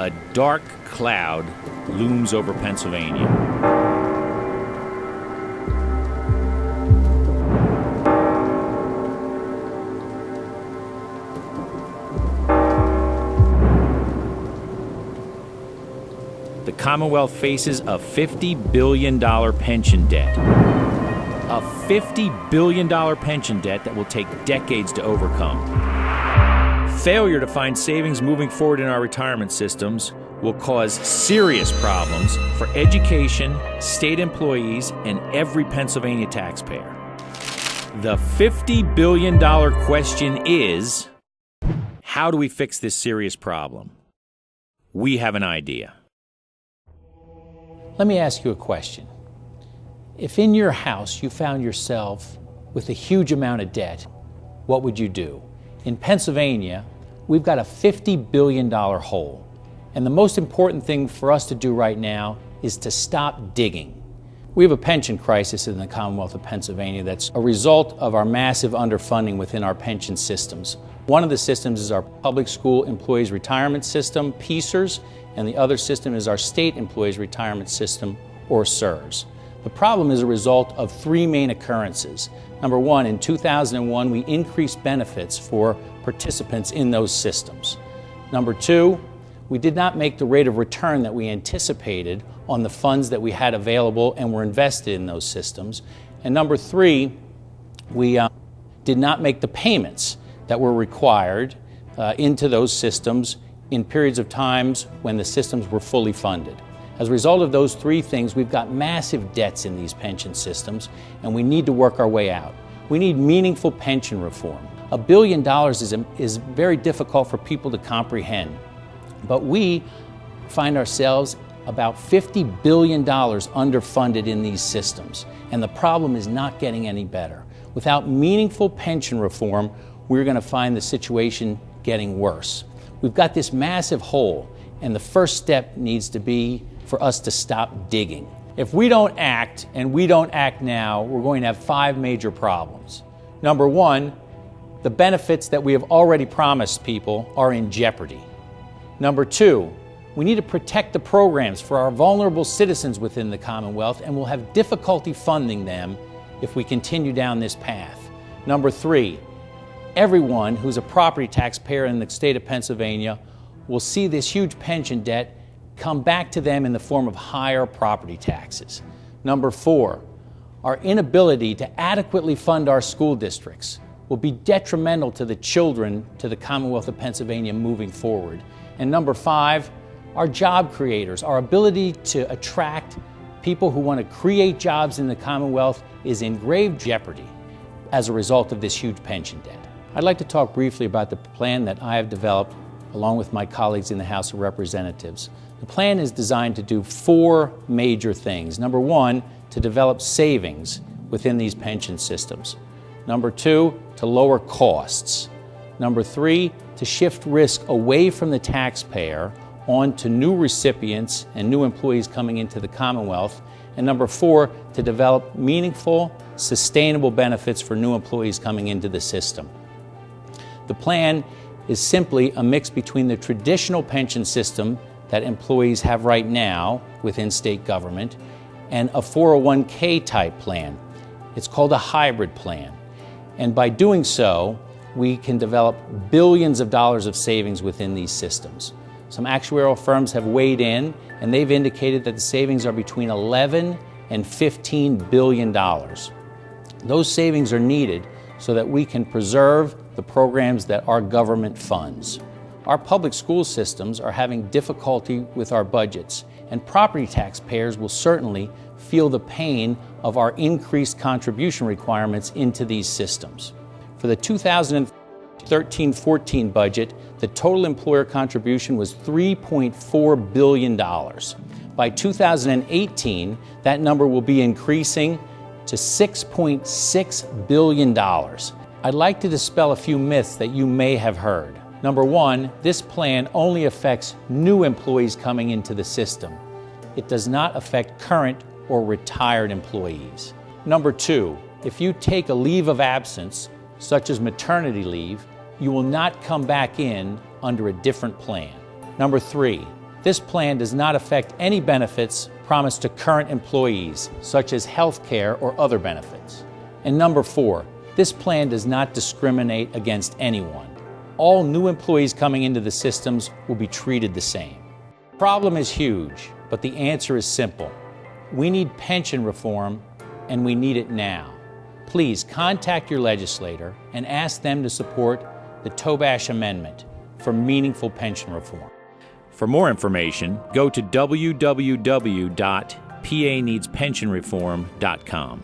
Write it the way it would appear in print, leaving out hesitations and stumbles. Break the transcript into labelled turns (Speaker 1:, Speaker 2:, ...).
Speaker 1: A dark cloud looms over Pennsylvania. The Commonwealth faces a $50 billion pension debt. A $50 billion pension debt that will take decades to overcome. Failure to find savings moving forward in our retirement systems will cause serious problems for education, state employees, and every Pennsylvania taxpayer. The $50 billion question is, how do we fix this serious problem? We have an idea.
Speaker 2: Let me ask you a question. If in your house you found yourself with a huge amount of debt, what would you do? In Pennsylvania, we've got a $50 billion hole. And the most important thing for us to do right now is to stop digging. We have a pension crisis in the Commonwealth of Pennsylvania that's a result of our massive underfunding within our pension systems. One of the systems is our Public School Employees Retirement System, PESERS, and the other system is our State Employees Retirement System, or SERS. The problem is a result of three main occurrences. Number one, in 2001, we increased benefits for participants in those systems. Number two, we did not make the rate of return that we anticipated on the funds that we had available and were invested in those systems. And number three, we did not make the payments that were required into those systems in periods of times when the systems were fully funded. As a result of those three things, we've got massive debts in these pension systems, and we need to work our way out. We need meaningful pension reform. $1 billion is very difficult for people to comprehend, but we find ourselves about $50 billion underfunded in these systems, and the problem is not getting any better. Without meaningful pension reform, we're going to find the situation getting worse. We've got this massive hole, and the first step needs to be for us to stop digging. If we don't act, and we don't act now, we're going to have 5 major problems. Number one, the benefits that we have already promised people are in jeopardy. Number two, we need to protect the programs for our vulnerable citizens within the Commonwealth, and we'll have difficulty funding them if we continue down this path. Number three, everyone who's a property taxpayer in the state of Pennsylvania will see this huge pension debt come back to them in the form of higher property taxes. Number four, our inability to adequately fund our school districts will be detrimental to the children to the Commonwealth of Pennsylvania moving forward. And number five, our job creators, our ability to attract people who want to create jobs in the Commonwealth is in grave jeopardy as a result of this huge pension debt. I'd like to talk briefly about the plan that I have developed along with my colleagues in the House of Representatives. The plan is designed to do 4 major things. Number one, to develop savings within these pension systems. Number two, to lower costs. Number three, to shift risk away from the taxpayer onto new recipients and new employees coming into the Commonwealth. And number four, to develop meaningful, sustainable benefits for new employees coming into the system. The plan is simply a mix between the traditional pension system that employees have right now within state government and a 401k type plan. It's called a hybrid plan. And by doing so, we can develop billions of dollars of savings within these systems. Some actuarial firms have weighed in, and they've indicated that the savings are between 11 and $15 billion. Those savings are needed so that we can preserve the programs that our government funds. Our public school systems are having difficulty with our budgets, and property taxpayers will certainly feel the pain of our increased contribution requirements into these systems. For the 2013-14 budget, the total employer contribution was $3.4 billion. By 2018, that number will be increasing to $6.6 billion. I'd like to dispel a few myths that you may have heard. Number one, this plan only affects new employees coming into the system. It does not affect current or retired employees. Number two, if you take a leave of absence, such as maternity leave, you will not come back in under a different plan. Number three, This plan does not affect any benefits promised to current employees, such as health care or other benefits. And number 4, this plan does not discriminate against anyone. All new employees coming into the systems will be treated the same. The problem is huge, but the answer is simple. We need pension reform, and we need it now. Please contact your legislator and ask them to support the Tobash Amendment for meaningful pension reform.
Speaker 1: For more information, go to www.paneedspensionreform.com.